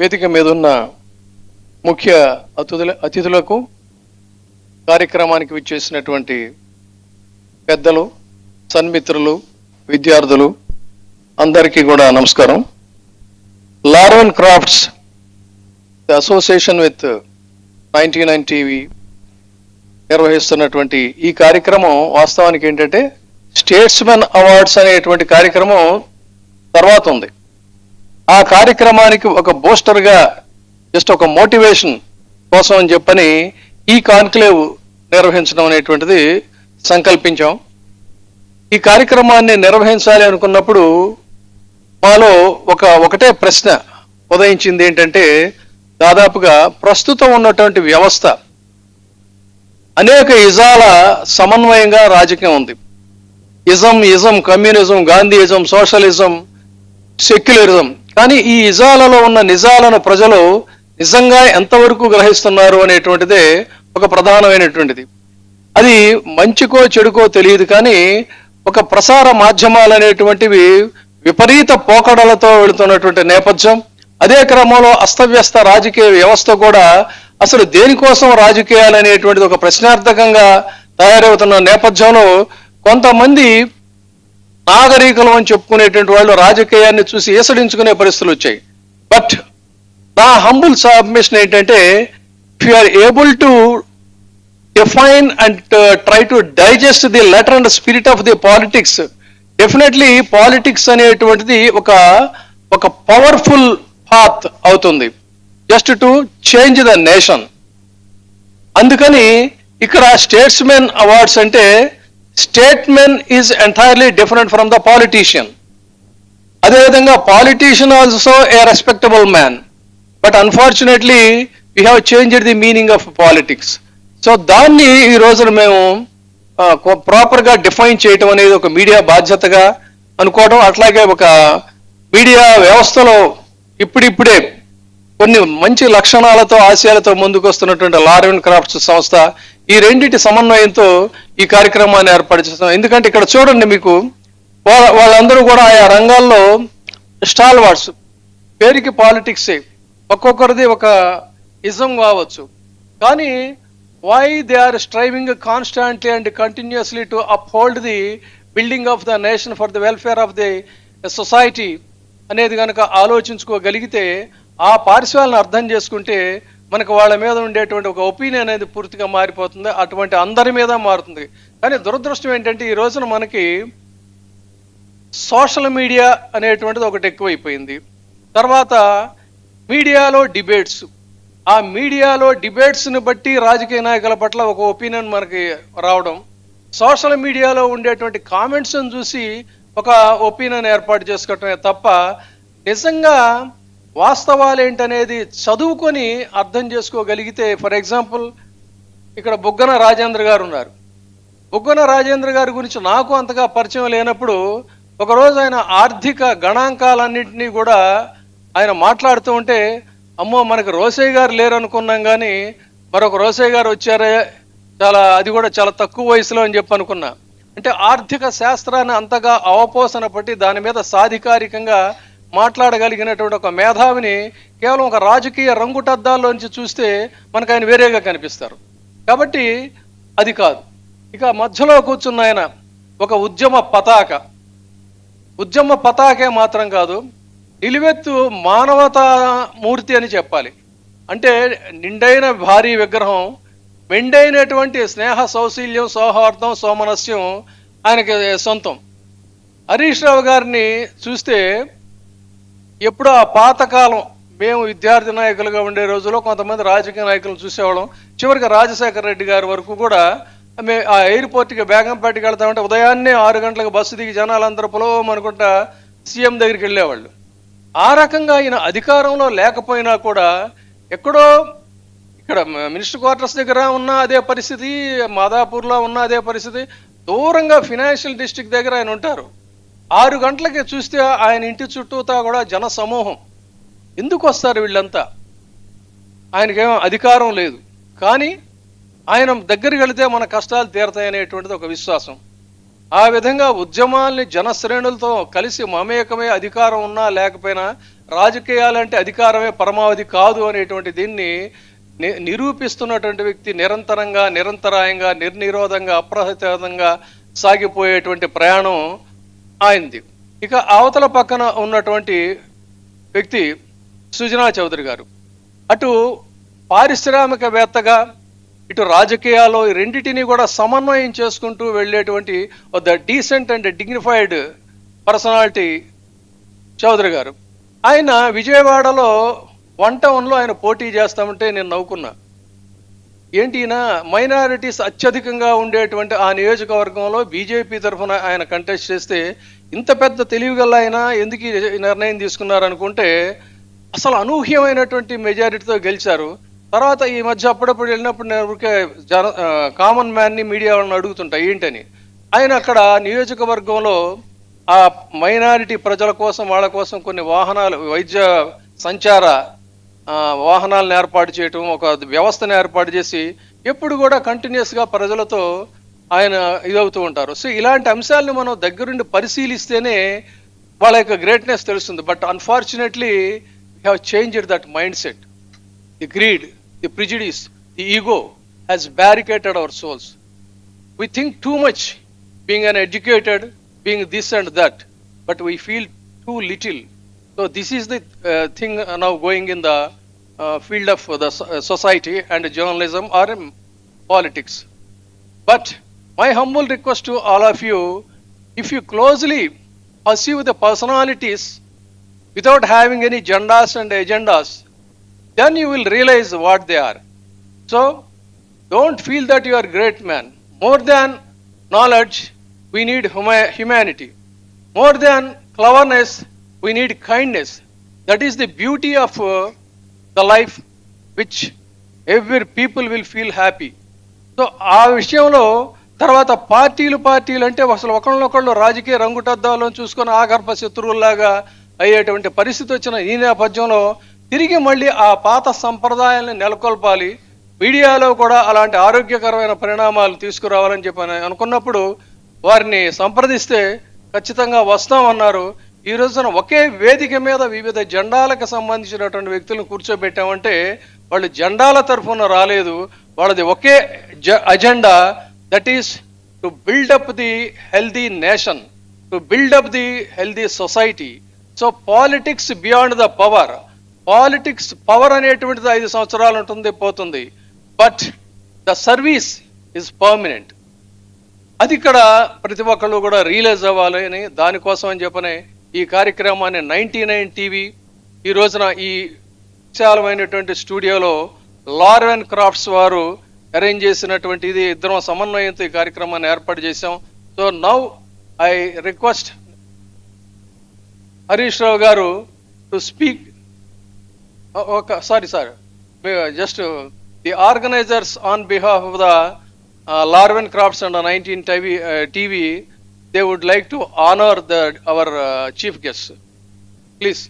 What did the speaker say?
వేదిక మీద ఉన్న ముఖ్య అతిథులకు, కార్యక్రమానికి విచ్చేసినటువంటి పెద్దలు, సన్మిత్రులు, విద్యార్థులు అందరికీ కూడా నమస్కారం. లార్వెన్ క్రాఫ్ట్స్ అసోసియేషన్ విత్ 99 టీవీ నిర్వహిస్తున్నటువంటి ఈ కార్యక్రమం వాస్తవానికి ఏంటంటే స్టేట్స్మెన్ అవార్డ్స్ అనేటువంటి కార్యక్రమం తర్వాత ఉంది. ఆ కార్యక్రమానికి ఒక బూస్టర్గా జస్ట్ ఒక మోటివేషన్ కోసం అని చెప్పని ఈ కాన్క్లేవ్ నిర్వహించడం అనేటువంటిది సంకల్పించాం. ఈ కార్యక్రమాన్ని నిర్వహించాలి అనుకున్నప్పుడు మాలో ఒకటే ప్రశ్న ఉదయించింది. ఏంటంటే దాదాపుగా ప్రస్తుతం ఉన్నటువంటి వ్యవస్థ అనేక ఇజాల సమన్వయంగా రాజకీయం ఉంది. ఇజం, కమ్యూనిజం, గాంధీయిజం, సోషలిజం, సెక్యులరిజం. కానీ ఈ ఇజాలలో ఉన్న నిజాలను ప్రజలు నిజంగా ఎంతవరకు గ్రహిస్తున్నారు అనేటువంటిదే ఒక ప్రధానమైనటువంటిది. అది మంచికో చెడుకో తెలియదు, కానీ ఒక ప్రసార మాధ్యమాలు అనేటువంటివి విపరీత పోకడలతో వెళుతున్నటువంటి నేపథ్యం, అదే క్రమంలో అస్తవ్యస్త రాజకీయ వ్యవస్థ కూడా అసలు దేనికోసం రాజకీయాలు అనేటువంటిది ఒక ప్రశ్నార్థకంగా తయారవుతున్న నేపథ్యంలో కొంతమంది నాగరికులు అని చెప్పుకునేటువంటి వాళ్ళు రాజకీయాన్ని చూసి ఈసడించుకునే పరిస్థితులు వచ్చాయి. బట్ నా హంబుల్ సబ్మిషన్ ఏంటంటే, if you are able to define and try to digest the letter and spirit of the politics, definitely politics అనేటువంటిది ఒక పవర్ఫుల్ పాత్ అవుతుంది just to change the nation. అందుకని ఇక్కడ స్టేట్స్మెన్ అవార్డ్స్ అంటే statesman is entirely different from the politician. అదేవిధంగా politician also a respectable man, but unfortunately we have changed the meaning of politics. So దాన్ని ఈ రోజున మేము ప్రాపర్గా డిఫైన్ చేయటం అనేది ఒక మీడియా బాధ్యతగా అనుకోవడం, అట్లాగే ఒక మీడియా వ్యవస్థలో ఇప్పుడిప్పుడే కొన్ని మంచి లక్షణాలతో, ఆశయాలతో ముందుకు వస్తున్నటువంటి లార్వెన్ క్రాఫ్ట్స్ సంస్థ ఈ రెండింటి సమన్వయంతో ఈ కార్యక్రమాన్ని ఏర్పాటు చేస్తాం. ఎందుకంటే ఇక్కడ చూడండి, మీకు వాళ్ళందరూ కూడా ఆయా రంగాల్లో స్టాల్వార్డ్స్, పేరుకి పాలిటిక్సే, ఒక్కొక్కరిది ఒక ఇజం కావచ్చు, కానీ why they are striving constantly and continuously to uphold the building of the nation for the welfare of the society అనేది కనుక ఆలోచించుకోగలిగితే, ఆ పార్శ్వాలను అర్థం చేసుకుంటే మనకు వాళ్ళ మీద ఉండేటువంటి ఒక ఒపీనియన్ అనేది పూర్తిగా మారిపోతుంది. అటువంటి అందరి మీద మారుతుంది. కానీ దురదృష్టం ఏంటంటే ఈ రోజున మనకి సోషల్ మీడియా అనేటువంటిది ఒకటి ఎక్కువైపోయింది. తర్వాత మీడియాలో డిబేట్స్, ఆ మీడియాలో డిబేట్స్ని బట్టి రాజకీయ నాయకుల పట్ల ఒక ఒపీనియన్ మనకి రావడం, సోషల్ మీడియాలో ఉండేటువంటి కామెంట్స్ని చూసి ఒక ఒపీనియన్ ఏర్పాటు చేసుకోవటమే తప్ప నిజంగా వాస్తవాలు ఏంటనేది చదువుకొని అర్థం చేసుకోగలిగితే, ఫర్ ఎగ్జాంపుల్ ఇక్కడ బుగ్గన రాజేంద్ర గారు ఉన్నారు. బుగ్గన రాజేంద్ర గారి గురించి నాకు అంతగా పరిచయం లేనప్పుడు ఒకరోజు ఆయన ఆర్థిక గణాంకాలన్నింటినీ కూడా ఆయన మాట్లాడుతూ ఉంటే, అమ్మో మనకు రోసయ్య గారు లేరు అనుకున్నాం, కానీ మరొక రోసయ్య గారు వచ్చారే, అది కూడా చాలా తక్కువ వయసులో అని చెప్పి అనుకున్నా. అంటే ఆర్థిక శాస్త్రాన్ని అంతగా అవపోసన పట్టి దాని మీద సాధికారికంగా మాట్లాడగలిగినటువంటి ఒక మేధావిని కేవలం ఒక రాజకీయ రంగుటద్దాల్లోంచి చూస్తే మనకు ఆయన వేరేగా కనిపిస్తారు. కాబట్టి అది కాదు. ఇక మధ్యలో కూర్చున్న ఆయన ఒక ఉద్యమ పతాకే మాత్రం కాదు, నిలువెత్తు మానవతా మూర్తి అని చెప్పాలి. అంటే నిండైన భారీ విగ్రహం, మెండైనటువంటి స్నేహ సౌశీల్యం, సౌహార్దం, సోమనస్యం ఆయనకి సొంతం. హరీష్ రావు గారిని చూస్తే ఎప్పుడో ఆ పాతకాలం, మేము విద్యార్థి నాయకులుగా ఉండే రోజుల్లో కొంతమంది రాజకీయ నాయకులను చూసేవాళ్ళం. చివరికి రాజశేఖర రెడ్డి గారి వరకు కూడా మేము ఆ ఎయిర్పోర్ట్కి బేగంపేటకి వెళ్తామంటే ఉదయాన్నే 6 గంటలకు బస్సు దిగి జనాలందరూ పొలం అనుకుంటా సీఎం దగ్గరికి వెళ్ళేవాళ్ళు. ఆ రకంగా ఆయన అధికారంలో లేకపోయినా కూడా ఎక్కడో ఇక్కడ మినిస్టర్ క్వార్టర్స్ దగ్గర ఉన్న అదే పరిస్థితి, మాదాపూర్లో ఉన్న అదే పరిస్థితి, దూరంగా ఫినాన్షియల్ డిస్ట్రిక్ట్ దగ్గర ఆయన ఉంటారు. 6 గంటలకి చూస్తే ఆయన ఇంటి చుట్టూతా కూడా జన సమూహం. ఎందుకు వస్తారు వీళ్ళంతా? ఆయనకేమో అధికారం లేదు, కానీ ఆయన దగ్గరికి వెళితే మన కష్టాలు తీరతాయనేటువంటిది ఒక విశ్వాసం. ఆ విధంగా ఉద్యమాల్ని జనశ్రేణులతో కలిసి మమేకమే అధికారం ఉన్నా లేకపోయినా రాజకీయాలంటే అధికారమే పరమావధి కాదు అనేటువంటి దీన్ని నిరూపిస్తున్నటువంటి వ్యక్తి, నిరంతరాయంగా నిర్నిరోధంగా అప్రతిహతంగా సాగిపోయేటువంటి ప్రయాణం ఆయనది. ఇక అవతల పక్కన ఉన్నటువంటి వ్యక్తి సుజనా చౌదరి గారు. అటు పారిశ్రామికవేత్తగా ఇటు రాజకీయాల్లో ఈ రెండింటినీ కూడా సమన్వయం చేసుకుంటూ వెళ్ళేటువంటి the decent and dignified personality Chowdary గారు. ఆయన విజయవాడలో 1 టౌన్లో ఆయన పోటీ చేస్తామంటే నేను నవ్వుకున్నా. ఏంటి ఈయన మైనారిటీస్ అత్యధికంగా ఉండేటువంటి ఆ నియోజకవర్గంలో బీజేపీ తరఫున ఆయన కంటెస్ట్ చేస్తే ఇంత పెద్ద తెలివిగల ఆయన ఎందుకు ఈ నిర్ణయం తీసుకున్నారనుకుంటే అసలు అనూహ్యమైనటువంటి మెజారిటీతో గెలిచారు. తర్వాత ఈ మధ్య అప్పుడప్పుడు వెళ్ళినప్పుడు నేను ఊరికే కామన్ మ్యాన్ని మీడియా వాళ్ళని అడుగుతుంటా ఏంటని. ఆయన అక్కడ నియోజకవర్గంలో ఆ మైనారిటీ ప్రజల కోసం వాళ్ళ కోసం కొన్ని వాహనాలు, వైద్య సంచార వాహనాలను ఏర్పాటు చేయటం, ఒక వ్యవస్థను ఏర్పాటు చేసి ఎప్పుడు కూడా కంటిన్యూస్గా ప్రజలతో ఆయన ఇదవుతూ ఉంటారు. సో ఇలాంటి అంశాలను మనం దగ్గరుండి పరిశీలిస్తేనే వాళ్ళ యొక్క గ్రేట్నెస్ తెలుస్తుంది. But unfortunately we have changed that mindset. The greed, the prejudice, the ego has barricaded our souls. We think too much, being an educated, being this and that, but we feel too little. So this is the thing now going in the field of the society and journalism or politics. But my humble request to all of you, if you closely pursue the personalities without having any agendas, then you will realize what they are. So don't feel that you are great man. More than knowledge, we need humanity. More than cleverness, we need kindness. That is the beauty of the life which every people will feel happy. So ఆ విషయంలో తర్వాత పార్టీలు అంటే అసలు ఒకళ్ళనొకళ్ళు రాజకీయ రంగుటద్దాలను చూసుకొని ఆగర్భ శత్రువుల్లాగా అయ్యేటువంటి పరిస్థితి వచ్చిన ఈ నేపథ్యంలో తిరిగి మళ్ళీ ఆ పాత సంప్రదాయాలను నెలకొల్పాలి. మీడియాలో కూడా అలాంటి ఆరోగ్యకరమైన పరిణామాలు తీసుకురావాలని చెప్పి అనుకున్నప్పుడు వారిని సంప్రదిస్తే ఖచ్చితంగా వస్తామన్నారు. ఈ రోజున ఒకే వేదిక మీద వివిధ జెండాలకు సంబంధించినటువంటి వ్యక్తులను కూర్చోబెట్టామంటే వాళ్ళు జెండాల తరఫున రాలేదు. వాళ్ళది ఒకే agenda, that is to build up the healthy nation, to build up the healthy society. So politics beyond the power. Politics power అనేటువంటిది 5 సంవత్సరాలు ఉంటుంది, పోతుంది. But the service is permanent. అది ఇక్కడ ప్రతి ఒక్కళ్ళు కూడా రియలైజ్ అవ్వాలి అని, దానికోసం అని చెప్పనే ఈ కార్యక్రమాన్ని 99 టీవీ ఈ రోజున ఈ విశాలమైనటువంటి స్టూడియోలో లార్వెన్ క్రాఫ్ట్స్ వారు అరేంజ్ చేసినటువంటి ఇది ఇద్దరం సమన్వయంతో ఈ కార్యక్రమాన్ని ఏర్పాటు చేశాం. So now I request Harish Rao గారు to speak. Sorry, sir. Just the organizers on behalf of the Larvin Crafts and 19 TV, they would like to honor our chief guest. Please.